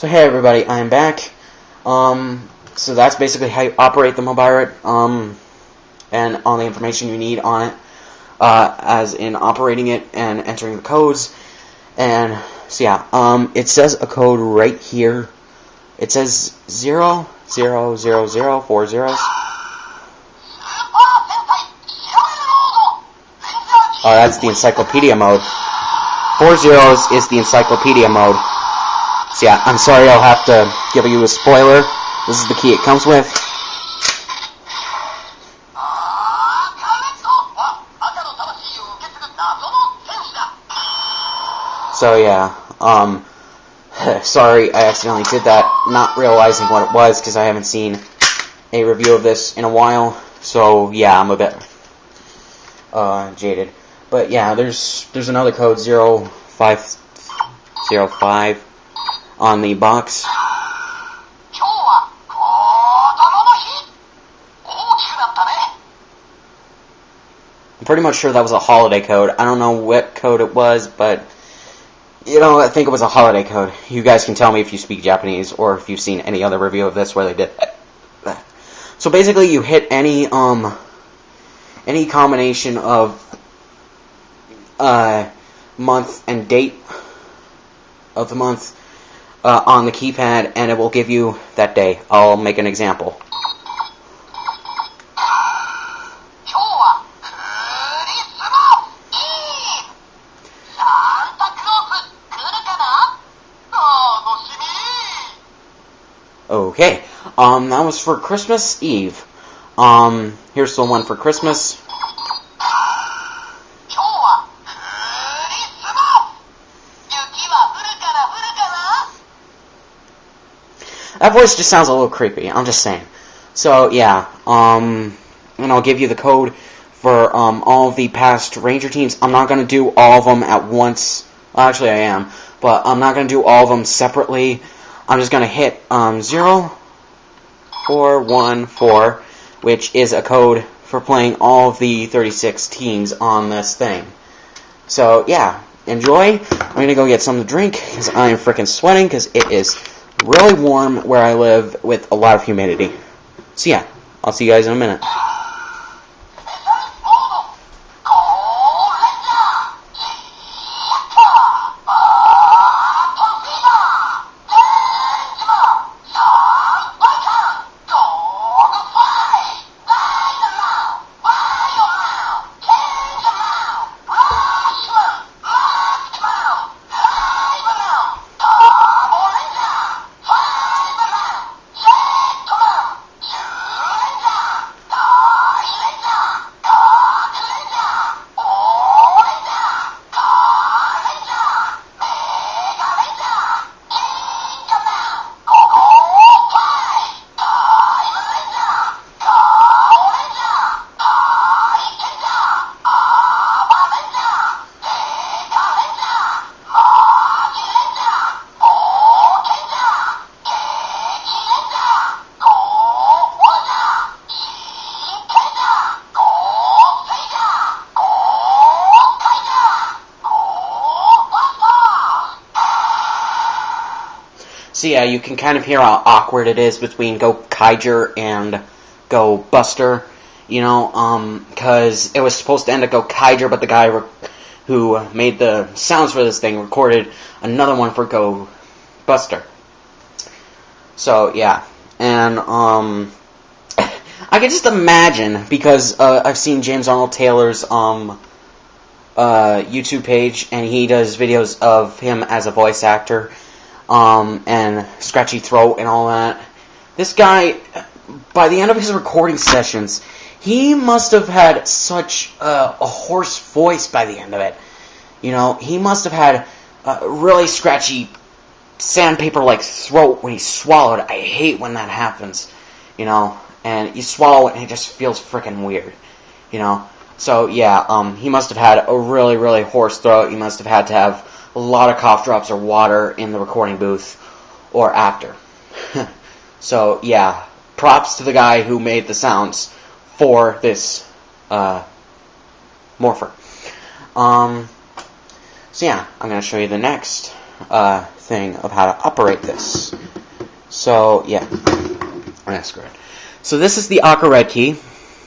So hey everybody, I'm back. So that's basically how you operate the Mobirate, and all the information you need on it, as in operating it and entering the codes. And so yeah, it says a code right here. It says 0, 0, 0, 0, 4 zeros. Oh, that's the encyclopedia mode. 4 zeros is the encyclopedia mode. So yeah, I'm sorry I'll have to give you a spoiler. This is the key it comes with. So yeah, sorry I accidentally did that, not realizing what it was because I haven't seen a review of this in a while. So yeah, I'm a bit jaded. But yeah, there's another code 0505 on the box. I'm pretty much sure that was a holiday code. I don't know what code it was, but I think it was a holiday code. You guys can tell me if you speak Japanese or if you've seen any other review of this where they did that. So basically, you hit any combination of month and date of the month on the keypad, and it will give you that day. I'll make an example. Okay, that was for Christmas Eve. Here's the one for Christmas. That voice just sounds a little creepy, I'm just saying. So, yeah, and I'll give you the code for all of the past Ranger teams. I'm not going to do all of them at once. Well, actually, I am. But I'm not going to do all of them separately. I'm just going to hit 0414, which is a code for playing all of the 36 teams on this thing. So, yeah, enjoy. I'm going to go get something to drink because I am freaking sweating because it is really warm where I live with a lot of humidity. So yeah, I'll see you guys in a minute. So yeah, you can kind of hear how awkward it is between Gokaiger and Go Buster, because it was supposed to end at Gokaiger, but the guy who made the sounds for this thing recorded another one for Go Buster. So yeah, and I can just imagine, because I've seen James Arnold Taylor's YouTube page, and he does videos of him as a voice actor. And scratchy throat and all that. This guy, by the end of his recording sessions, he must have had such a hoarse voice by the end of it. He must have had a really scratchy, sandpaper-like throat when he swallowed. I hate when that happens, and you swallow it and it just feels freaking weird, So, yeah, he must have had a really, really hoarse throat. He must have had to have a lot of cough drops or water in the recording booth or after. So, yeah, props to the guy who made the sounds for this morpher. So yeah, I'm going to show you the next thing of how to operate this. So, yeah. That's great. So this is the Aka Red key,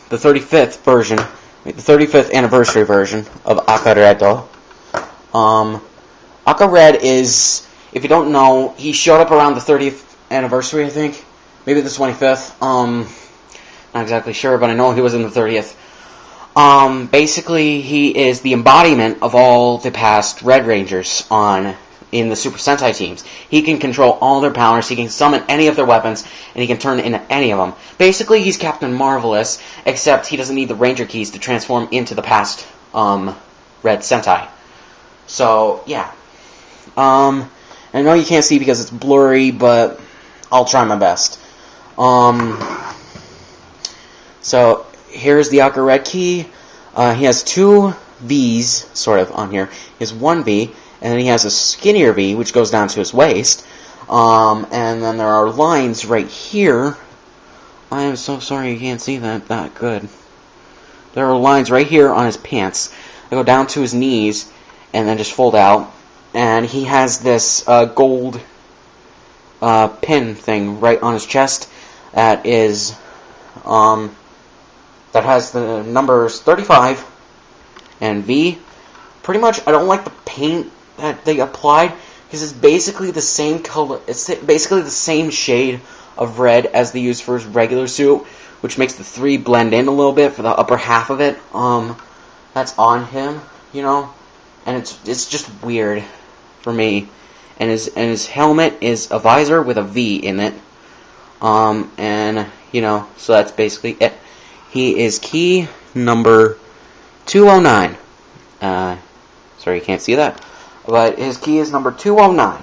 the 35th version, the 35th anniversary version of Aka Redo. Aka Red is, if you don't know, he showed up around the 30th anniversary, I think. Maybe the 25th. Not exactly sure, but I know he was in the 30th. Basically, he is the embodiment of all the past Red Rangers in the Super Sentai teams. He can control all their powers, he can summon any of their weapons, and he can turn into any of them. Basically, he's Captain Marvelous, except he doesn't need the Ranger keys to transform into the past Red Sentai. So, yeah. I know you can't see because it's blurry, but I'll try my best. So, here's the Aka Red key. He has two V's, sort of, on here. He has one V, and then he has a skinnier V, which goes down to his waist. And then there are lines right here. I am so sorry you can't see that good. There are lines right here on his pants. They go down to his knees, and then just fold out. And he has this gold pin thing right on his chest that is that has the numbers 35 and V. Pretty much, I don't like the paint that they applied because it's basically the same color. It's basically the same shade of red as they use for his regular suit, which makes the 3 blend in a little bit for the upper half of it. That's on him, you know, and it's just weird for me. And his helmet is a visor with a V in it. And you know, so that's basically it. He is key number 209. Sorry, you can't see that. But his key is number 209.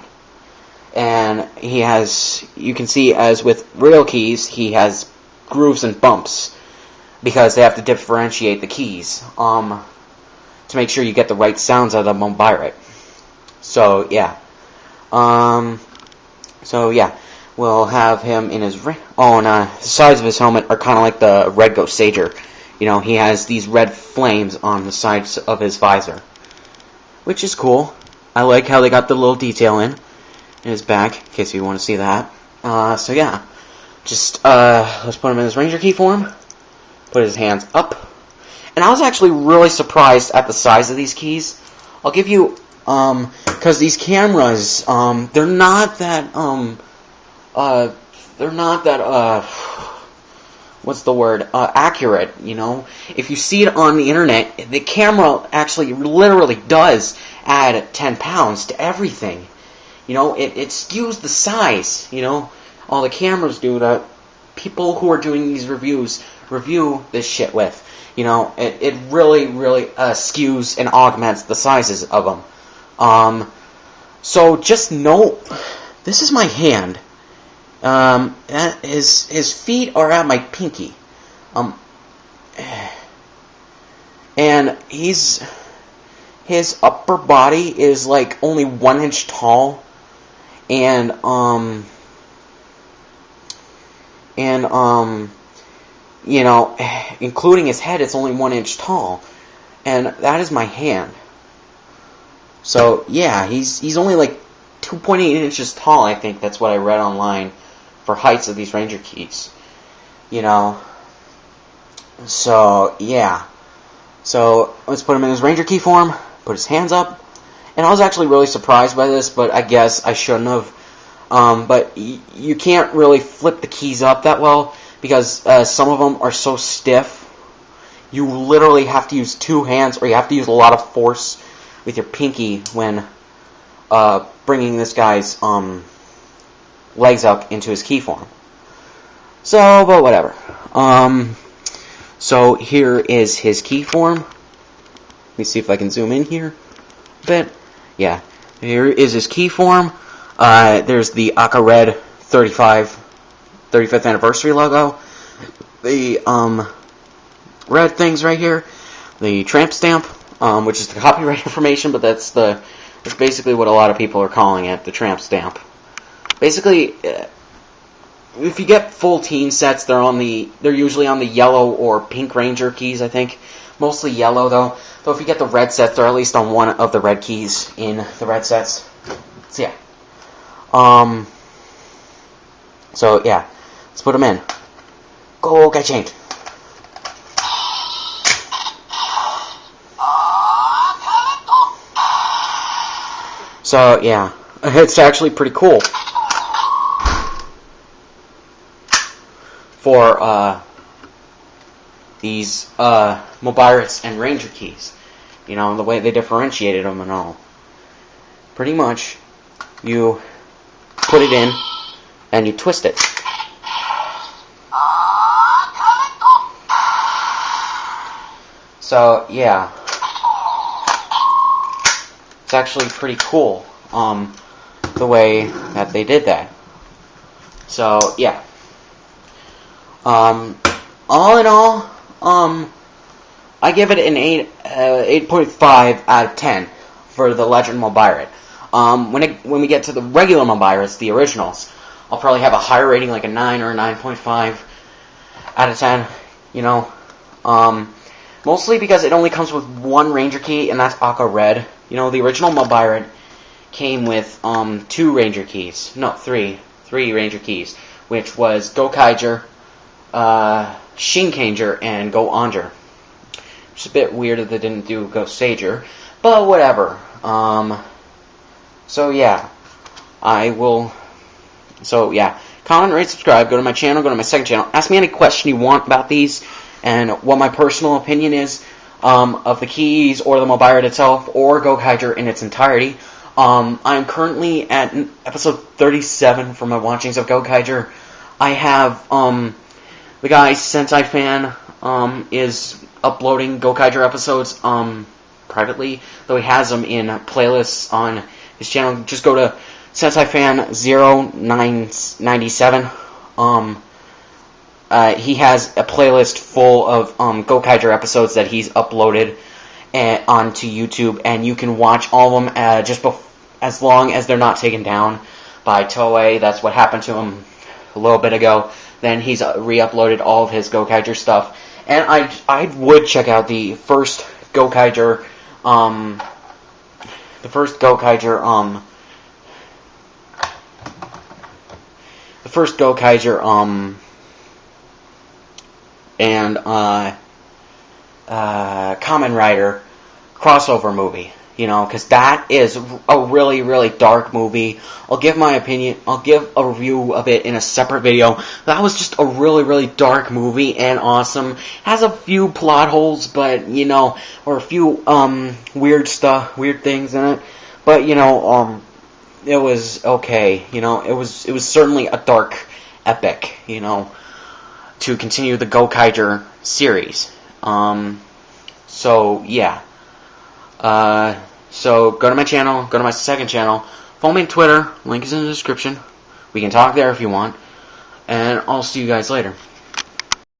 And he has, you can see as with real keys, he has grooves and bumps. Because they have to differentiate the keys. To make sure you get the right sounds out of the Mobirate. So, yeah. We'll have him in his... the sides of his helmet are kind of like the Red Ghost Sager. You know, he has these red flames on the sides of his visor. Which is cool. I like how they got the little detail in his back, in case you want to see that. So yeah. Just, let's put him in his Ranger key form. Put his hands up. And I was actually really surprised at the size of these keys. I'll give you... because these cameras, they're not that, accurate, you know. If you see it on the internet, the camera actually literally does add 10 pounds to everything. You know, it skews the size, you know. All the cameras do that people who are doing these review this shit with. You know, it really skews and augments the sizes of them. So just note, this is my hand. His feet are at my pinky. And his upper body is like only 1 inch tall, and you know, including his head, it's only 1 inch tall, and that is my hand. So yeah, he's only like 2.8 inches tall. I think that's what I read online for heights of these Ranger keys. You know. So yeah. So let's put him in his Ranger key form. Put his hands up. And I was actually really surprised by this, but I guess I shouldn't have. But you can't really flip the keys up that well because some of them are so stiff. You literally have to use 2 hands, or you have to use a lot of force with your pinky when bringing this guy's legs up into his key form. So, but whatever. So here is his key form. Let me see if I can zoom in here a bit. Yeah, here is his key form. There's the Aka Red 35th anniversary logo. The red things right here. The tramp stamp, which is the copyright information, but that's basically what a lot of people are calling it, the tramp stamp. Basically, if you get full teen sets, they're usually on the yellow or pink Ranger keys, I think. Mostly yellow, though. Though if you get the red sets, they're at least on one of the red keys in the red sets. So yeah. So yeah, let's put them in. Go, get changed. So yeah, it's actually pretty cool for these Mobirates and Ranger keys. You know, the way they differentiated them and all. Pretty much, you put it in and you twist it. So yeah, it's actually pretty cool, the way that they did that. So yeah, all in all, I give it an 8.5 out of 10 for the Legend Mobirate. When we get to the regular Mobirates, the originals, I'll probably have a higher rating, like a 9 or a 9.5 out of 10. You know, mostly because it only comes with one Ranger key, and that's Aqua Red. You know, the original Mobirate came with 2 Ranger keys. No, 3 Ranger keys, which was Gokaiger, Shinkanger, and Go-Onger. It's a bit weird that they didn't do Go-Sager, but whatever. So yeah, comment, rate, subscribe, go to my channel, go to my second channel, ask me any question you want about these, and what my personal opinion is, of the keys, or the Mobirate itself, or Gokaiger in its entirety. I'm currently at episode 37 for my watchings of Gokaiger. I have, the guy, Sentai Fan, is uploading Gokaiger episodes, privately, though he has them in playlists on his channel. Just go to Sentai Fan 0997. He has a playlist full of Gokaiger episodes that he's uploaded onto YouTube, and you can watch all of them as long as they're not taken down by Toei. That's what happened to him a little bit ago. Then he's re-uploaded all of his Gokaiger stuff, and I would check out the first Gokaiger, and Kamen Rider crossover movie, you know, because that is a really, really dark movie. I'll give my opinion, I'll give a review of it in a separate video. That was just a really, really dark movie and awesome. Has a few plot holes, but, you know, or a few weird things in it, but, you know, it was okay, you know. It was certainly a dark epic, you know, to continue the Gokaiger series. So yeah. So go to my channel, go to my second channel, follow me on Twitter, link is in the description. We can talk there if you want, and I'll see you guys later.